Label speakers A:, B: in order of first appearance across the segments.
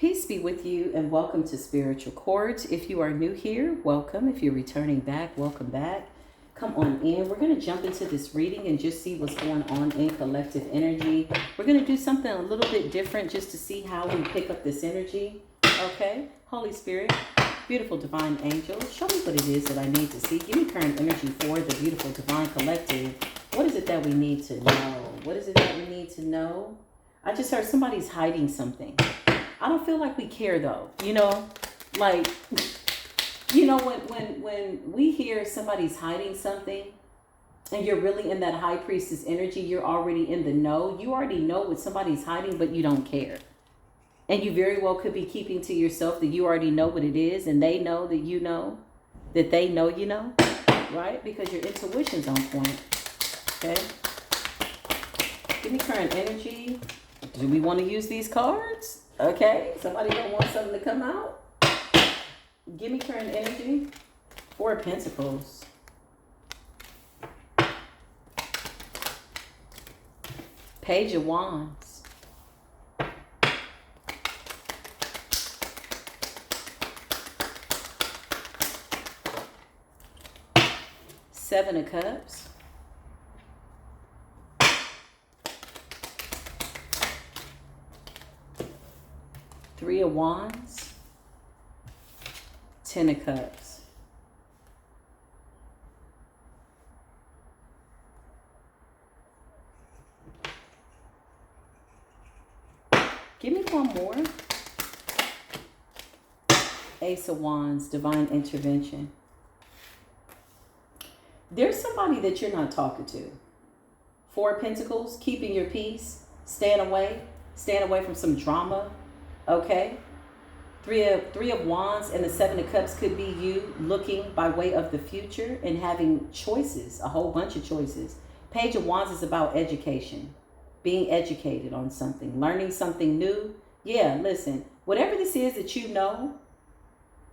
A: Peace be with you and welcome to Spiritual Chords. If you are new here, welcome. If you're returning back, welcome back. Come on in. We're going to jump into this reading and just see what's going on in collective energy. We're going to do something a little bit different just to see how we pick up this energy. Okay? Holy Spirit, beautiful divine angel, show me what it is that I need to see. Give me current energy for the beautiful divine collective. What is it that we need to know? What is it that we need to know? I just heard somebody's hiding something. I don't feel like we care though, like, when we hear somebody's hiding something and you're really in that high priestess energy, you're already in the know. You already know what somebody's hiding, but you don't care. And you very well could be keeping to yourself that you already know what it is, and they know that you know, that they know you know, right? Because your intuition's on point, okay? Give me current energy. Do we want to use these cards? Okay, somebody don't want something to come out? Give me current energy. Four of Pentacles. Page of Wands. Seven of Cups. Three of Wands, Ten of Cups. Give me one more. Ace of Wands, divine intervention. There's somebody that you're not talking to. Four of Pentacles, keeping your peace, staying away from some drama. Okay, three of Wands and the Seven of Cups could be you looking by way of the future and having choices, a whole bunch of choices. Page of Wands is about education, being educated on something, learning something new. Yeah, listen, whatever this is that you know,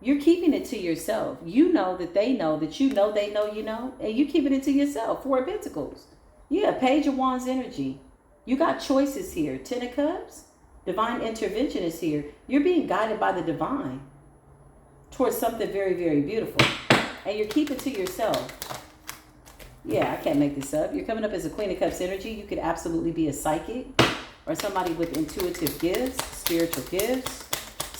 A: you're keeping it to yourself. You know that they know that you know they know you know, and you keeping it to yourself. Four of Pentacles. Yeah, Page of Wands energy. You got choices here. Ten of Cups. Divine intervention is here. You're being guided by the divine towards something very, very beautiful. And you're keeping to yourself. Yeah, I can't make this up. You're coming up as a Queen of Cups energy. You could absolutely be a psychic or somebody with intuitive gifts, spiritual gifts,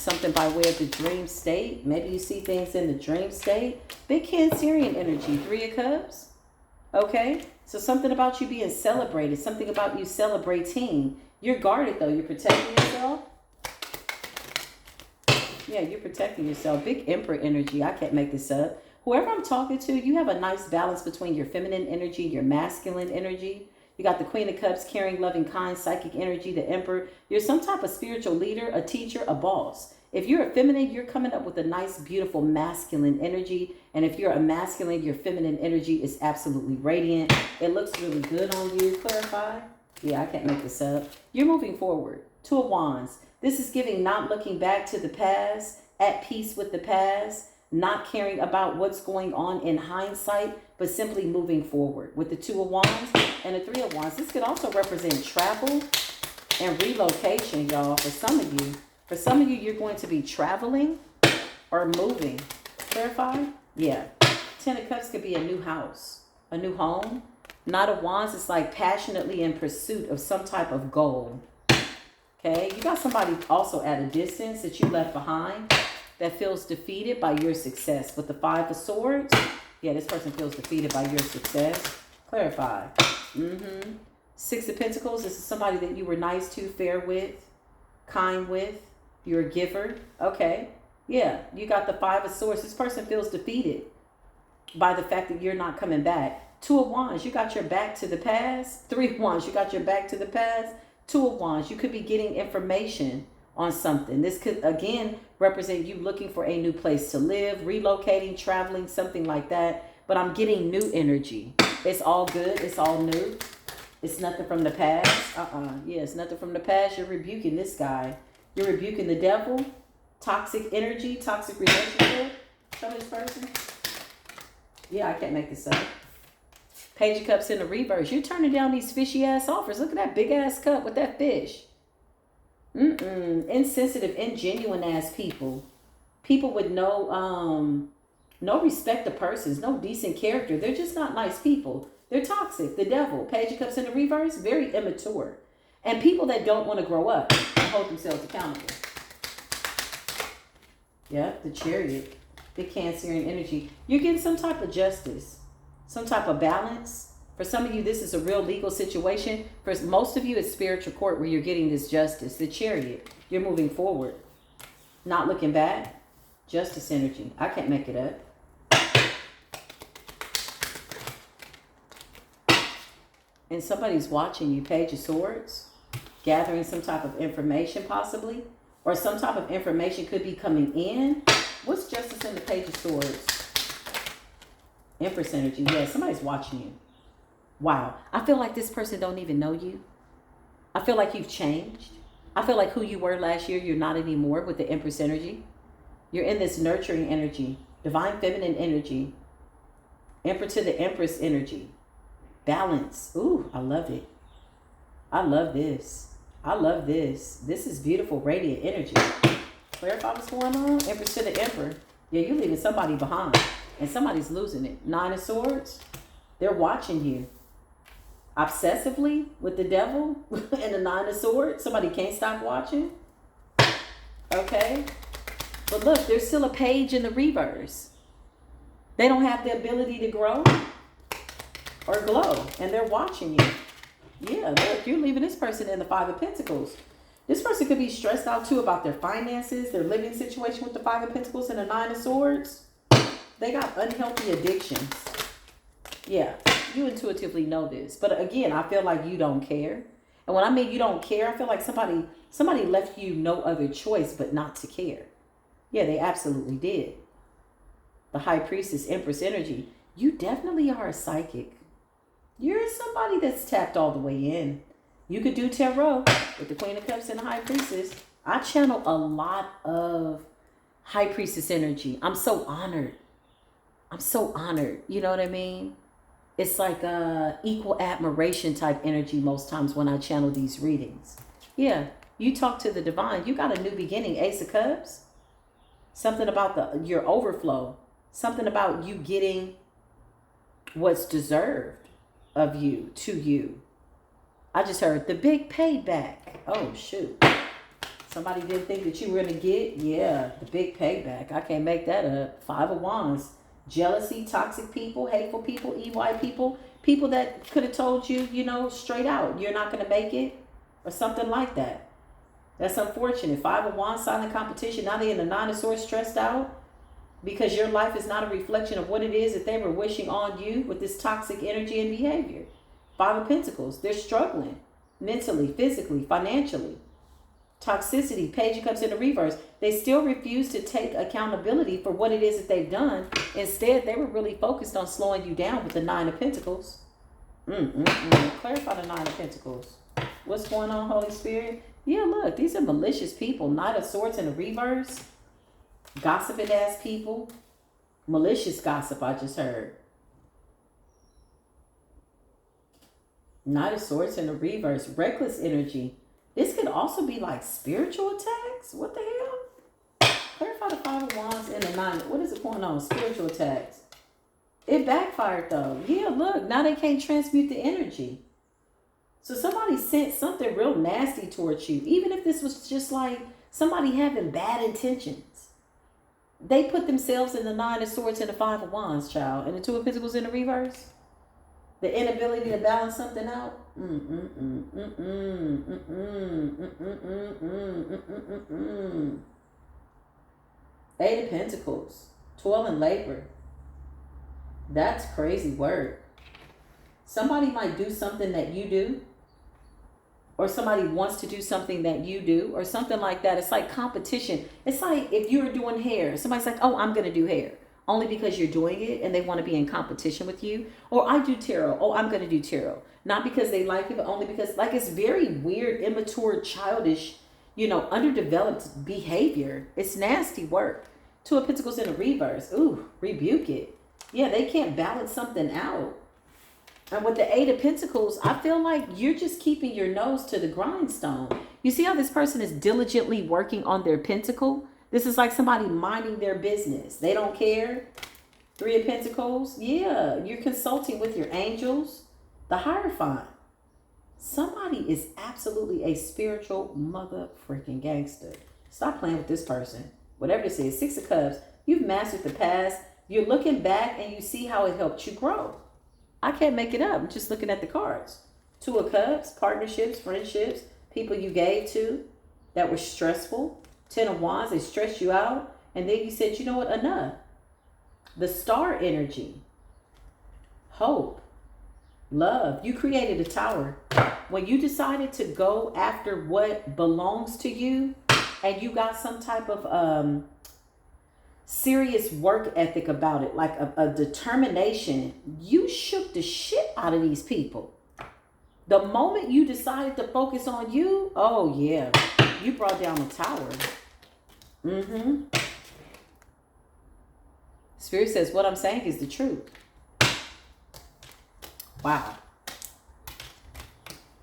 A: something by way of the dream state. Maybe you see things in the dream state. Big Cancerian energy, Three of Cups. Okay, so something about you being celebrated, something about you celebrating. You're guarded though. You're protecting yourself. Yeah, you're protecting yourself. Big Emperor energy. I can't make this up. Whoever I'm talking to, you have a nice balance between your feminine energy, your masculine energy. You got the Queen of Cups, caring, loving, kind, psychic energy, the Emperor. You're some type of spiritual leader, a teacher, a boss. If you're a feminine, you're coming up with a nice, beautiful masculine energy. And if you're a masculine, your feminine energy is absolutely radiant. It looks really good on you. Clarify. Yeah, I can't make this up. You're moving forward. Two of Wands. This is giving not looking back to the past, at peace with the past, not caring about what's going on in hindsight, but simply moving forward. With the Two of Wands and the Three of Wands, this could also represent travel and relocation, y'all. For some of you, you're going to be traveling or moving. Clarify? Yeah. Ten of Cups could be a new house, a new home. Knight of Wands is like passionately in pursuit of some type of goal. Okay, you got somebody also at a distance that you left behind that feels defeated by your success. With the Five of Swords, yeah, this person feels defeated by your success. Clarify. Six of Pentacles, this is somebody that you were nice to, fair with, kind with. You're a giver. Okay, yeah, you got the Five of Swords. This person feels defeated by the fact that you're not coming back. Two of Wands, you got your back to the past. Three of Wands, you got your back to the past. Two of Wands, you could be getting information on something. This could, again, represent you looking for a new place to live, relocating, traveling, something like that. But I'm getting new energy. It's all good. It's all new. It's nothing from the past. Yeah, it's nothing from the past. You're rebuking this guy. You're rebuking the devil. Toxic energy, toxic relationship from this person. Yeah, I can't make this up. Page of Cups in the reverse. You're turning down these fishy ass offers. Look at that big ass cup with that fish. Insensitive, ingenuine ass people. People with no respect to persons, no decent character. They're just not nice people. They're toxic. The devil. Page of Cups in the reverse, very immature. And people that don't want to grow up and hold themselves accountable. Yeah, the Chariot. The Cancerian energy. You're getting some type of justice, some type of balance. For some of you, this is a real legal situation. For most of you, it's spiritual court where you're getting this justice. The Chariot. You're moving forward. Not looking back. Justice energy. I can't make it up. And somebody's watching you. Page of Swords. Gathering some type of information possibly. Or some type of information could be coming in. What's justice in the Page of Swords? Empress energy. Yeah, somebody's watching you. Wow. I feel like this person don't even know you. I feel like you've changed. I feel like who you were last year, you're not anymore with the Empress energy. You're in this nurturing energy. Divine feminine energy. Emperor to the Empress energy. Balance. Ooh, I love it. I love this. I love this. This is beautiful, radiant energy. Clarify what's going on. Empress to the Emperor. Yeah, you're leaving somebody behind. And somebody's losing it. Nine of Swords. They're watching you. Obsessively with the devil and the Nine of Swords. Somebody can't stop watching. Okay. But look, there's still a page in the reverse. They don't have the ability to grow or glow. And they're watching you. Yeah, look, you're leaving this person in the Five of Pentacles. This person could be stressed out too about their finances, their living situation with the Five of Pentacles and the Nine of Swords. They got unhealthy addictions. Yeah, you intuitively know this. But again, I feel like you don't care. And when I mean you don't care, I feel like somebody left you no other choice but not to care. Yeah, they absolutely did. The High Priestess, Empress energy. You definitely are a psychic. You're somebody that's tapped all the way in. You could do tarot with the Queen of Cups and the High Priestess. I channel a lot of High Priestess energy. I'm so honored. I'm so honored. You know what I mean? It's like equal admiration type energy most times when I channel these readings. Yeah, you talk to the divine. You got a new beginning. Ace of Cups. Something about your overflow. Something about you getting what's deserved of you to you. I just heard the big payback. Oh, shoot. Somebody didn't think that you were going to get, yeah, the big payback. I can't make that up. Five of Wands. Jealousy, toxic people, hateful people, EY people. People that could have told you, you know, straight out, you're not going to make it or something like that. That's unfortunate. Five of Wands, silent competition. Now they're in the Nine of Swords, stressed out because your life is not a reflection of what it is that they were wishing on you with this toxic energy and behavior. Five of Pentacles. They're struggling mentally, physically, financially. Toxicity, Page of Cups in the reverse. They still refuse to take accountability for what it is that they've done. Instead, they were really focused on slowing you down with the Nine of Pentacles. Clarify the Nine of Pentacles. What's going on, Holy Spirit? Yeah, look, these are malicious people. Knight of Swords in the reverse. Gossiping ass people. Malicious gossip, I just heard. Knight of Swords in the reverse. Reckless energy. This could also be like spiritual attacks. What the hell? Clarify the Five of Wands and the Nine. What is it going on? Spiritual attacks. It backfired though. Yeah, look. Now they can't transmute the energy. So somebody sent something real nasty towards you. Even if this was just like somebody having bad intentions. They put themselves in the Nine of Swords and the Five of Wands, child. And the Two of Pentacles in the reverse. The inability to balance something out. Eight of Pentacles. Toil and labor. That's crazy work. Somebody might do something that you do. Or somebody wants to do something that you do. Or something like that. It's like competition. It's like if you're doing hair. Somebody's like, oh, I'm going to do hair. Only because you're doing it and they want to be in competition with you. Or I do tarot. Oh, I'm going to do tarot. Not because they like it, but only because like it's very weird, immature, childish, you know, underdeveloped behavior. It's nasty work. Two of Pentacles in the reverse. Ooh, rebuke it. Yeah, they can't balance something out. And with the Eight of Pentacles, I feel like you're just keeping your nose to the grindstone. You see how this person is diligently working on their pentacle? This is like somebody minding their business. They don't care. Three of Pentacles. Yeah, you're consulting with your angels. The Hierophant. Somebody is absolutely a spiritual mother freaking gangster. Stop playing with this person. Whatever this is. Six of Cups. You've mastered the past. You're looking back and you see how it helped you grow. I can't make it up. I'm just looking at the cards. Two of Cups, partnerships, friendships, people you gave to that were stressful. Ten of Wands, they stressed you out. And then you said, you know what, enough. The Star energy. Hope. Love. You created a tower. When you decided to go after what belongs to you and you got some type of serious work ethic about it, like a determination, you shook the shit out of these people. The moment you decided to focus on you, oh yeah, you brought down a tower. Spirit says what I'm saying is the truth. Wow.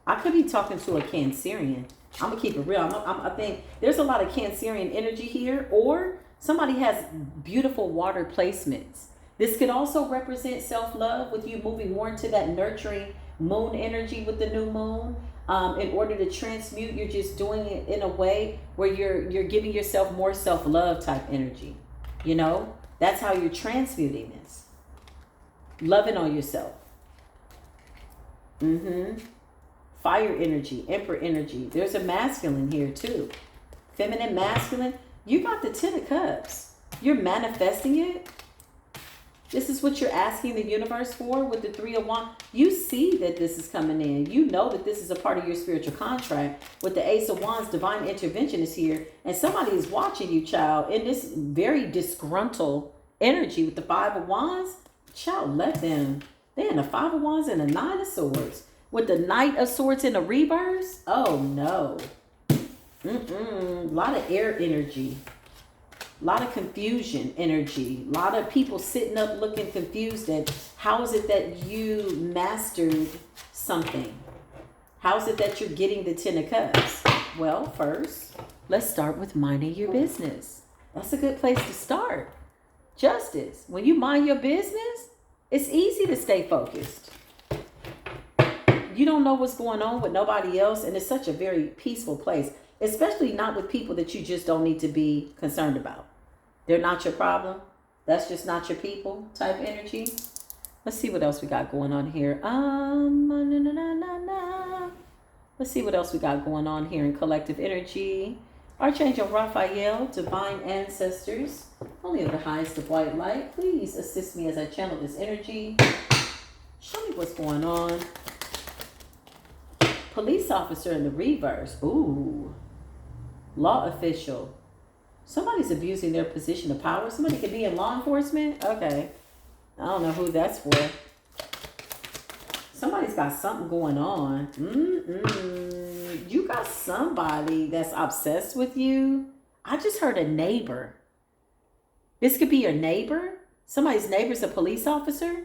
A: I could be talking to a Cancerian. I'm going to keep it real. I think there's a lot of Cancerian energy here, or somebody has beautiful water placements. This could also represent self-love with you moving more into that nurturing moon energy with the new moon. In order to transmute, you're just doing it in a way where you're giving yourself more self-love type energy. You know, that's how you're transmuting this. Loving on yourself. Fire energy, Emperor energy. There's a masculine here too. Feminine, masculine. You got the Ten of Cups. You're manifesting it. This is what you're asking the universe for with the Three of Wands. You see that this is coming in. You know that this is a part of your spiritual contract. With the Ace of Wands, divine intervention is here. And somebody is watching you, child, in this very disgruntled energy with the Five of Wands. Child, let them. They're in the Five of Wands and the Nine of Swords. With the Knight of Swords in the reverse. Oh, no. A lot of air energy. A lot of confusion energy. A lot of people sitting up looking confused at how is it that you mastered something? How is it that you're getting the Ten of Cups? Well, first, let's start with minding your business. That's a good place to start. Justice. When you mind your business, it's easy to stay focused. You don't know what's going on with nobody else, and it's such a very peaceful place, especially not with people that you just don't need to be concerned about. They're not your problem. That's just not your people type energy. Let's see what else we got going on here. Let's see what else we got going on here in collective energy. Archangel Raphael, divine ancestors, only of the highest of white light, please assist me as I channel this energy. Show me what's going on. Police officer in the reverse. Ooh. Law official. Somebody's abusing their position of power. Somebody could be in law enforcement. Okay. I don't know who that's for. Somebody's got something going on. You got somebody that's obsessed with you. I just heard a neighbor. This could be your neighbor. Somebody's neighbor's a police officer.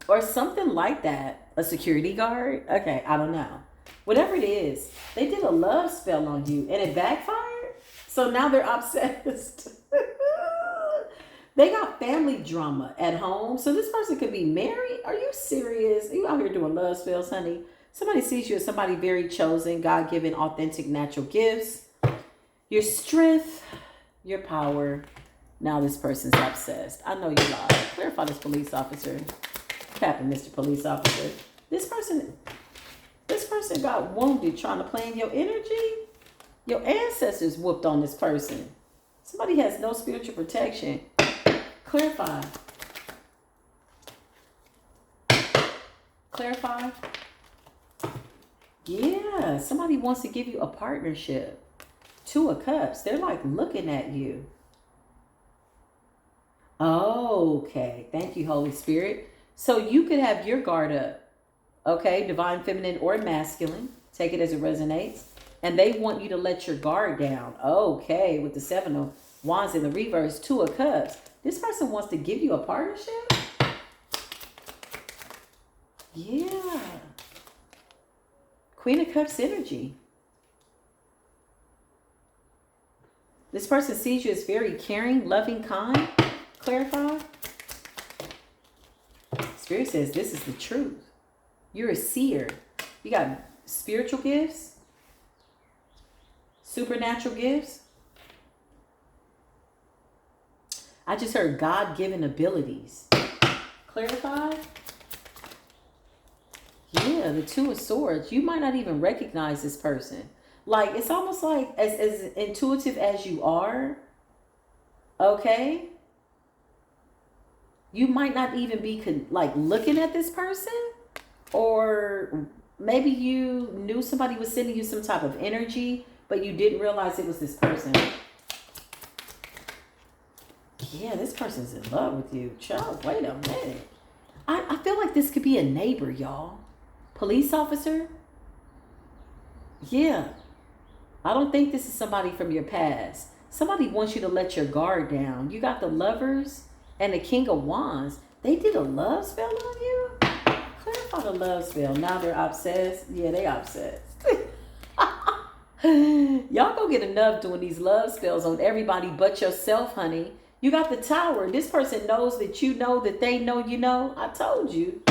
A: Or something like that. A security guard? Okay, I don't know. Whatever it is, they did a love spell on you and it backfired. So now they're obsessed. They got family drama at home. So this person could be married. Are you serious? Are you out here doing love spells, honey? Somebody sees you as somebody very chosen, God-given, authentic, natural gifts. Your strength, your power. Now this person's obsessed. I know you lied. Clarify this police officer. Captain, Mr. Police Officer. This person got wounded trying to play in your energy. Your ancestors whooped on this person. Somebody has no spiritual protection. Clarify. Clarify. Yeah, somebody wants to give you a partnership. Two of Cups. They're like looking at you. Okay. Thank you, Holy Spirit. So you could have your guard up. Okay, divine feminine or masculine. Take it as it resonates. And they want you to let your guard down. Okay, with the Seven of Wands in the reverse, Two of Cups. This person wants to give you a partnership. Yeah. Queen of Cups energy. This person sees you as very caring, loving, kind. Clarify. Spirit says this is the truth. You're a seer. You got spiritual gifts, supernatural gifts. I just heard God-given abilities. Clarify. Yeah, the Two of Swords. You might not even recognize this person. Like, it's almost like as intuitive as you are, okay? You might not even be like looking at this person, or maybe you knew somebody was sending you some type of energy, but you didn't realize it was this person. Yeah, this person's in love with you. Child, wait a minute. I feel like this could be a neighbor, y'all. Police officer. Yeah. I don't think this is somebody from your past. Somebody wants you to let your guard down. You got the Lovers and the King of Wands. They did a love spell on you? Clarify the love spell. Now they're obsessed. Yeah, they obsessed. Y'all go get enough doing these love spells on everybody but yourself, honey. You got the Tower. This person knows that you know that they know you know. I told you.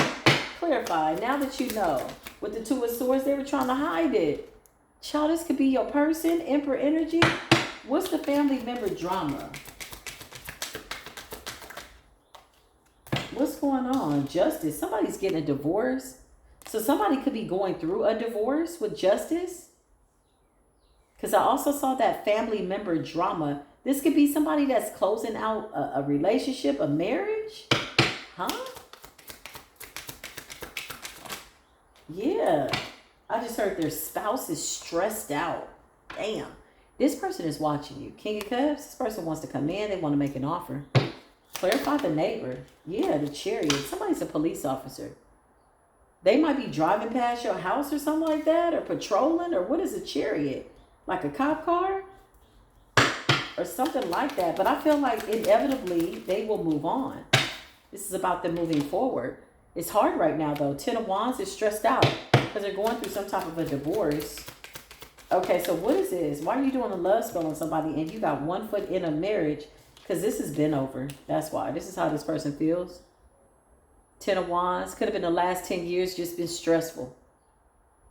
A: Clarify. Now that you know. With the Two of Swords, they were trying to hide it. Child, this could be your person. Emperor energy. What's the family member drama? What's going on? Justice. Somebody's getting a divorce. So somebody could be going through a divorce with justice. Because I also saw that family member drama. This could be somebody that's closing out a relationship, a marriage. Huh? Yeah. I just heard their spouse is stressed out. Damn. This person is watching you. King of Cups. This person wants to come in. They want to make an offer. Clarify the neighbor. Yeah, the Chariot. Somebody's a police officer. They might be driving past your house or something like that, or patrolling, or what is a Chariot? Like a cop car? Or something like that. But I feel like inevitably they will move on. This is about them moving forward. It's hard right now though. Ten of Wands is stressed out because they're going through some type of a divorce. Okay, so what is this? Why are you doing a love spell on somebody and you got 1 foot in a marriage? Because this has been over. That's why. This is how this person feels. Ten of Wands. Could have been the last 10 years just been stressful.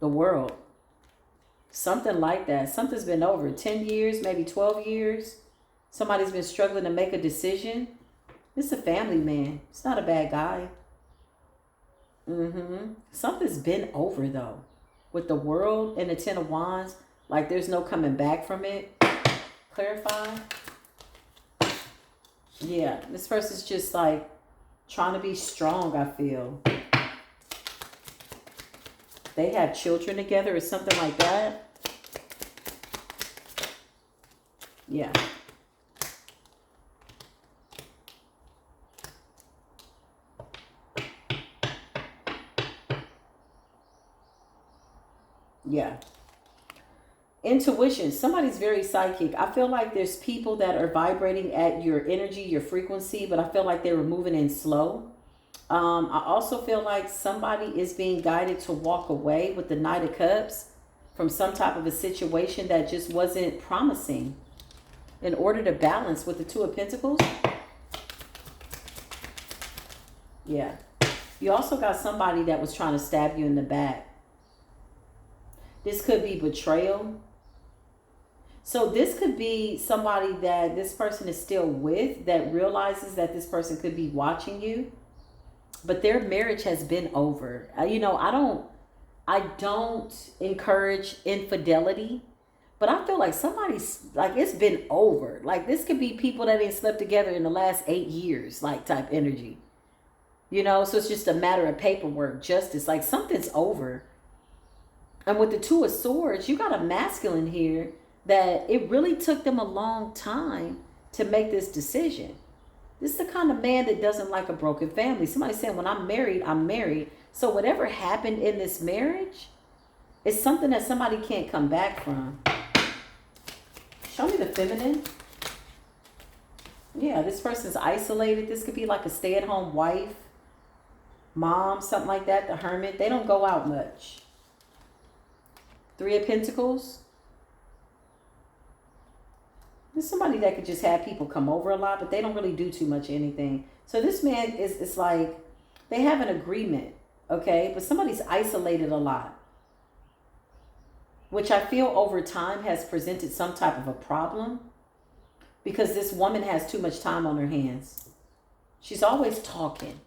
A: The world. Something like that. Something's been over. 10 years, maybe 12 years. Somebody's been struggling to make a decision. This is a family man. It's not a bad guy. Something's been over though. With the world and the Ten of Wands. Like there's no coming back from it. Clarify. Yeah. This person's just like trying to be strong, I feel. They have children together or something like that. Yeah. Yeah. Intuition. Somebody's very psychic. I feel like there's people that are vibrating at your energy, your frequency, but I feel like they were moving in slow. I also feel like somebody is being guided to walk away with the Knight of Cups from some type of a situation that just wasn't promising in order to balance with the Two of Pentacles. Yeah. You also got somebody that was trying to stab you in the back. This could be betrayal. So this could be somebody that this person is still with that realizes that this person could be watching you. But their marriage has been over. You know, I don't encourage infidelity. But I feel like somebody's, like, it's been over. Like, this could be people that ain't slept together in the last 8 years, like, type energy. You know, so it's just a matter of paperwork, justice. Like, something's over. And with the Two of Swords, you got a masculine here that it really took them a long time to make this decision. This is the kind of man that doesn't like a broken family. Somebody's saying, when I'm married, I'm married. So whatever happened in this marriage is something that somebody can't come back from. Show me the feminine. Yeah, this person's isolated. This could be like a stay-at-home wife, mom, something like that. The hermit. They don't go out much. Three of Pentacles. There's somebody that could just have people come over a lot, but they don't really do too much anything. So this man it's like they have an agreement, okay? But somebody's isolated a lot, which I feel over time has presented some type of a problem because this woman has too much time on her hands. She's always talking,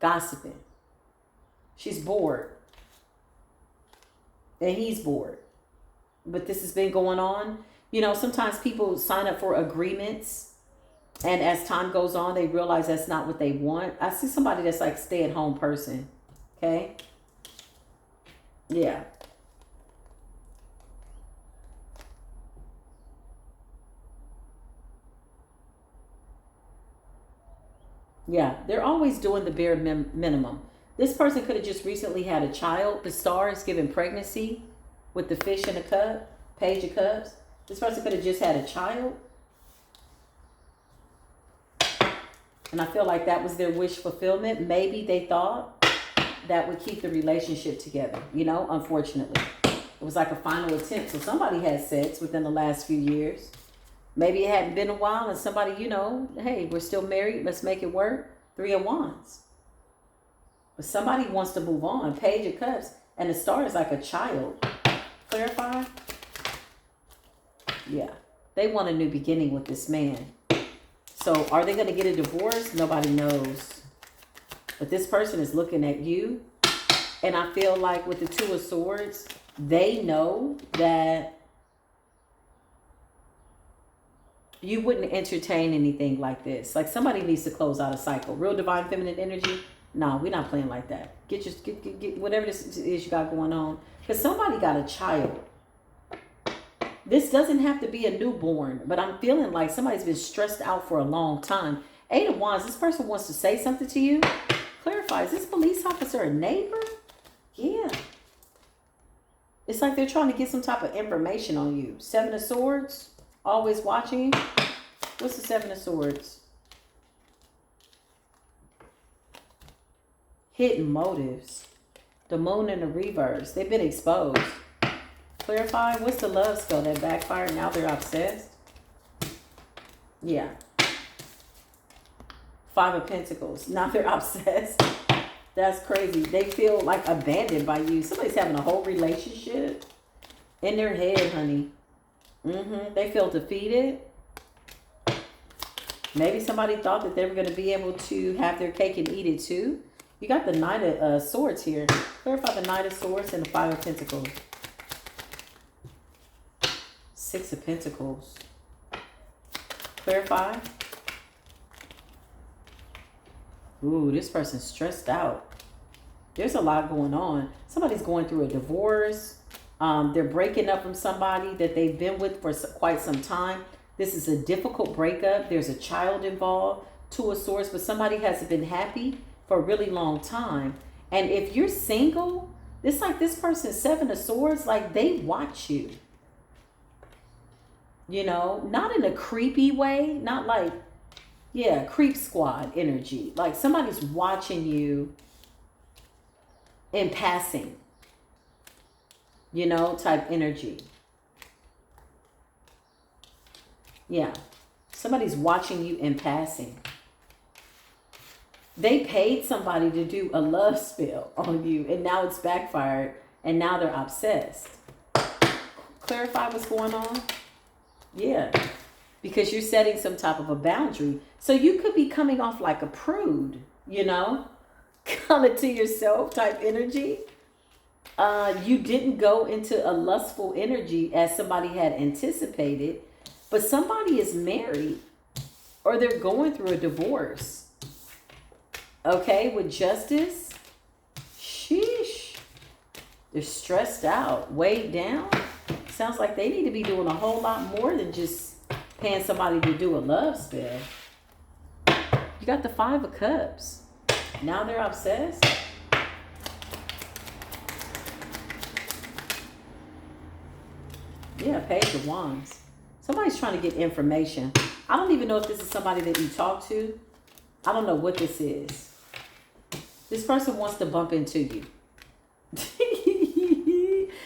A: gossiping. She's bored. And he's bored. But this has been going on. You know, sometimes people sign up for agreements, and as time goes on, they realize that's not what they want. I see somebody that's like stay-at-home person. Okay? Yeah. Yeah, they're always doing the bare minimum. This person could have just recently had a child. The star is giving pregnancy with the fish in a cup, page of cups. This person could have just had a child. And I feel like that was their wish fulfillment. Maybe they thought that would keep the relationship together. You know, unfortunately. It was like a final attempt. So somebody had sex within the last few years. Maybe it hadn't been a while and somebody, you know, hey, we're still married. Let's make it work. Three of Wands. But somebody wants to move on. Page of Cups. And the star is like a child. Clarify? Yeah. They want a new beginning with this man. So are they going to get a divorce? Nobody knows. But this person is looking at you. And I feel like with the Two of Swords, they know that you wouldn't entertain anything like this. Like somebody needs to close out a cycle. Real divine feminine energy. No, we're not playing like that. Get whatever this is you got going on. Because somebody got a child. This doesn't have to be a newborn, but I'm feeling like somebody's been stressed out for a long time. Eight of Wands, this person wants to say something to you. Clarify, is this police officer a neighbor? Yeah. It's like they're trying to get some type of information on you. Seven of Swords, always watching. What's the Seven of Swords? Hidden motives. The moon in the reverse. They've been exposed. Clarify, what's the love spell that backfired? Now they're obsessed. Yeah. Five of Pentacles. Now they're obsessed. That's crazy. They feel like abandoned by you. Somebody's having a whole relationship in their head, honey. They feel defeated. Maybe somebody thought that they were going to be able to have their cake and eat it too. You got the Knight of Swords here. Clarify the Knight of Swords and the Five of Pentacles. Six of Pentacles. Clarify. Ooh, this person's stressed out. There's a lot going on. Somebody's going through a divorce. They're breaking up from somebody that they've been with for quite some time. This is a difficult breakup. There's a child involved. Two of Swords, but somebody hasn't been happy for a really long time. And if you're single, it's like this person's Seven of Swords, like they watch you. You know, not in a creepy way, not like, yeah, creep squad energy. Like somebody's watching you in passing, you know, type energy. Yeah, somebody's watching you in passing. They paid somebody to do a love spell on you, and now it's backfired, and now they're obsessed. Clarify what's going on? Yeah, because you're setting some type of a boundary. So you could be coming off like a prude, you know, come it to yourself type energy. You didn't go into a lustful energy as somebody had anticipated, but somebody is married or they're going through a divorce. Okay, with Justice, sheesh, they're stressed out, weighed down. Sounds like they need to be doing a whole lot more than just paying somebody to do a love spell. You got the Five of Cups. Now they're obsessed. Yeah, Page of Wands. Somebody's trying to get information. I don't even know if this is somebody that you talk to. I don't know what this is. This person wants to bump into you.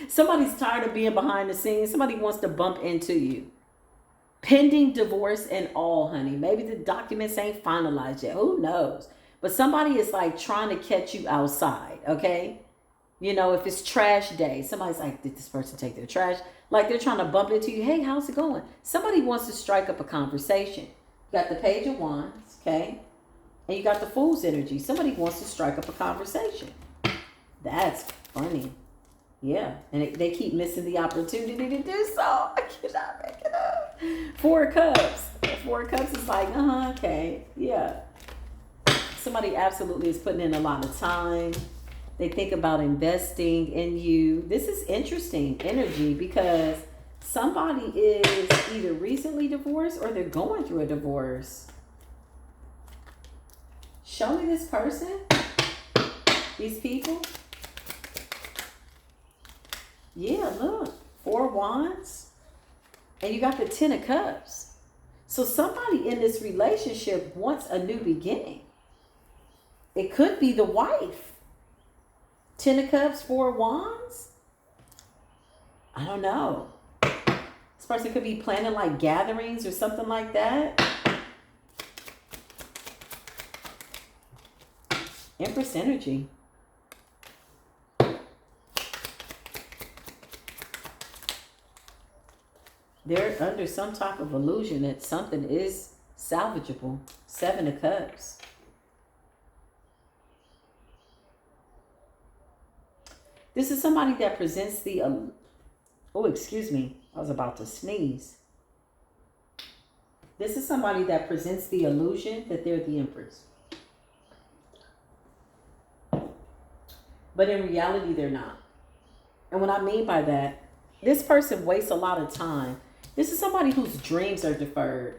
A: Somebody's tired of being behind the scenes. Somebody wants to bump into you. Pending divorce and all, honey. Maybe the documents ain't finalized yet. Who knows? But somebody is like trying to catch you outside, okay? You know, if it's trash day, somebody's like, did this person take their trash? Like they're trying to bump into you. Hey, how's it going? Somebody wants to strike up a conversation. You got the Page of Wands, okay? And you got the Fool's energy. Somebody wants to strike up a conversation. That's funny. Yeah. And they keep missing the opportunity to do so. I cannot make it up. Four of Cups. Four of Cups is like, okay. Yeah. Somebody absolutely is putting in a lot of time. They think about investing in you. This is interesting energy because somebody is either recently divorced or they're going through a divorce. Show me this person. These people. Yeah, look. 4 Wands. And you got the 10 of Cups. So somebody in this relationship wants a new beginning. It could be the wife. 10 of Cups, 4 Wands. I don't know. This person could be planning like gatherings or something like that. Empress energy. They're under some type of illusion that something is salvageable. 7 of Cups. This is somebody that presents the, oh, excuse me. I was about to sneeze. This is somebody that presents the illusion that they're the Empress. But in reality, they're not. And what I mean by that, this person wastes a lot of time. This is somebody whose dreams are deferred.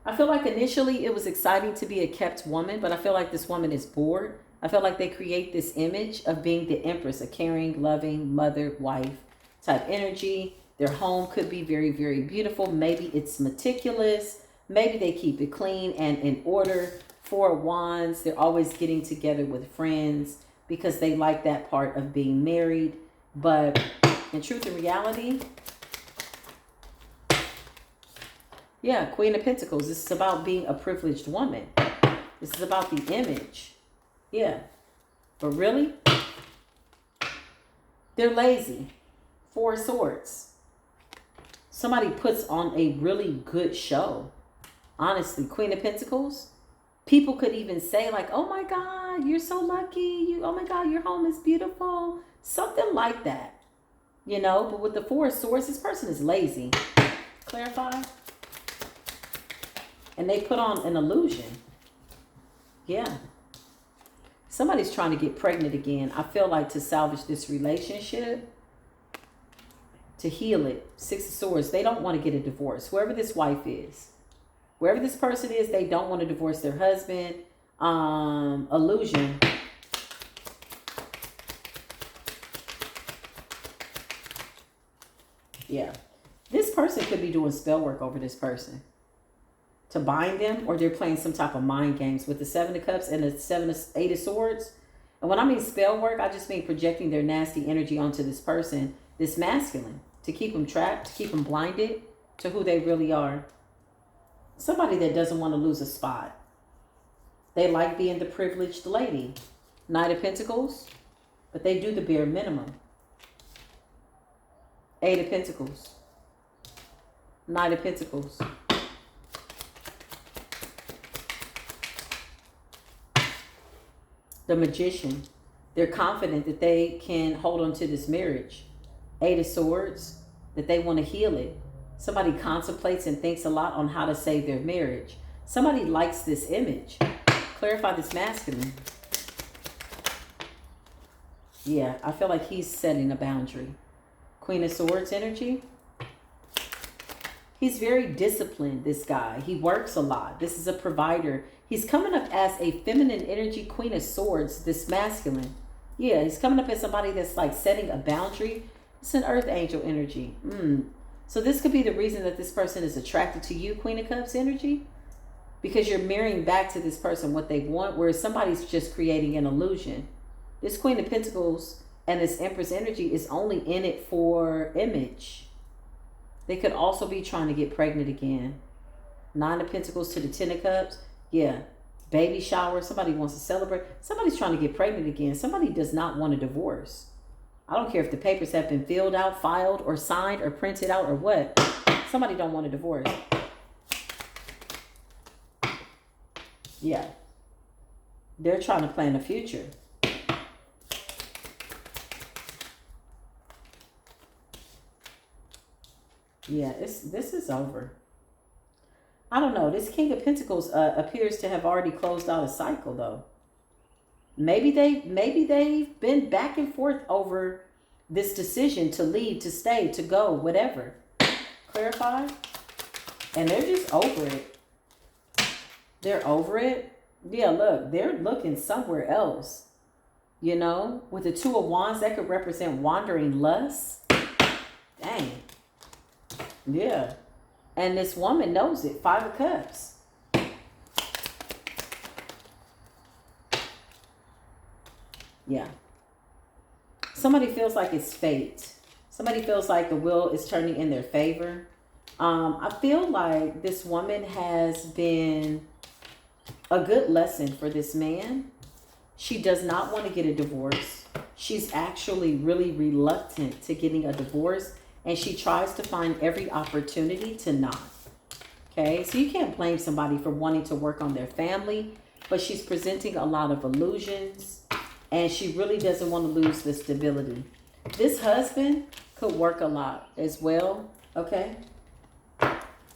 A: I feel like initially it was exciting to be a kept woman, but I feel like this woman is bored. I feel like they create this image of being the Empress, a caring, loving mother, wife type energy. Their home could be very, very beautiful. Maybe it's meticulous. Maybe they keep it clean and in order. 4 Wands, they're always getting together with friends because they like that part of being married. But in truth and reality, yeah, Queen of Pentacles. This is about being a privileged woman. This is about the image. Yeah. But really, they're lazy. 4 Swords. Somebody puts on a really good show. Honestly, Queen of Pentacles. People could even say like, oh my God, you're so lucky. Oh my God, your home is beautiful. Something like that. You know, but with the 4 Swords, this person is lazy. Clarify. And they put on an illusion. Yeah. Somebody's trying to get pregnant again. I feel like to salvage this relationship, to heal it. 6 of Swords. They don't want to get a divorce. Whoever this wife is, wherever this person is, they don't want to divorce their husband. Illusion. Yeah. This person could be doing spell work over this person to bind them, or they're playing some type of mind games with the 7 of Cups and the 8 of Swords. And when I mean spell work, I just mean projecting their nasty energy onto this person, this masculine, to keep them trapped, to keep them blinded to who they really are. Somebody that doesn't want to lose a spot. They like being the privileged lady. Knight of Pentacles, but they do the bare minimum. 8 of Pentacles. Knight of Pentacles. The Magician. They're confident that they can hold on to this marriage. 8 of Swords, that they want to heal it. Somebody contemplates and thinks a lot on how to save their marriage. Somebody likes this image. Clarify this masculine. Yeah, I feel like he's setting a boundary. Queen of Swords energy. He's very disciplined, this guy. He works a lot. This is a provider. He's coming up as a feminine energy, Queen of Swords, this masculine. Yeah, he's coming up as somebody that's like setting a boundary. It's an earth angel energy. So this could be the reason that this person is attracted to you, Queen of Cups energy, because you're mirroring back to this person what they want, whereas somebody's just creating an illusion. This Queen of Pentacles and this Empress energy is only in it for image. They could also be trying to get pregnant again. Nine of Pentacles to the Ten of Cups. Yeah. Baby shower. Somebody wants to celebrate. Somebody's trying to get pregnant again. Somebody does not want a divorce. I don't care if the papers have been filled out, filed, or signed, or printed out, or what. Somebody don't want a divorce. Yeah. They're trying to plan a future. Yeah, this is over. I don't know. This King of Pentacles appears to have already closed out a cycle, though. Maybe they've been back and forth over this decision to leave, to stay, to go, whatever. Clarify. And they're just over it. They're over it. Yeah, look, they're looking somewhere else. You know, with the Two of Wands, that could represent wandering lust. Dang. Yeah. And this woman knows it. Five of Cups. Yeah. Somebody feels like it's fate. Somebody feels like the wheel is turning in their favor. I feel like this woman has been a good lesson for this man. She does not want to get a divorce. She's actually really reluctant to getting a divorce. And she tries to find every opportunity to not. Okay, so you can't blame somebody for wanting to work on their family, but she's presenting a lot of illusions, and she really doesn't want to lose the stability. This husband could work a lot as well, okay?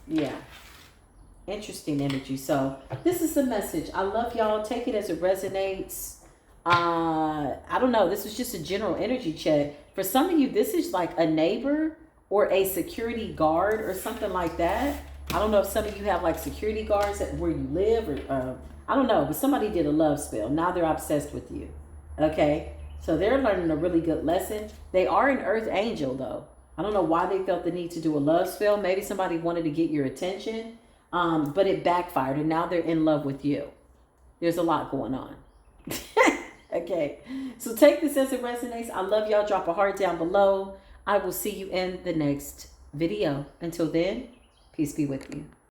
A: Yeah. Interesting energy. So this is the message. I love y'all. Take it as it resonates. I don't know. This was just a general energy check. For some of you, this is like a neighbor or a security guard or something like that. I don't know if some of you have like security guards at where you live, or I don't know, but somebody did a love spell. Now they're obsessed with you. Okay. So they're learning a really good lesson. They are an earth angel though. I don't know why they felt the need to do a love spell. Maybe somebody wanted to get your attention, but it backfired and now they're in love with you. There's a lot going on. Okay, so take this as it resonates. I love y'all. Drop a heart down below. I will see you in the next video. Until then, peace be with you.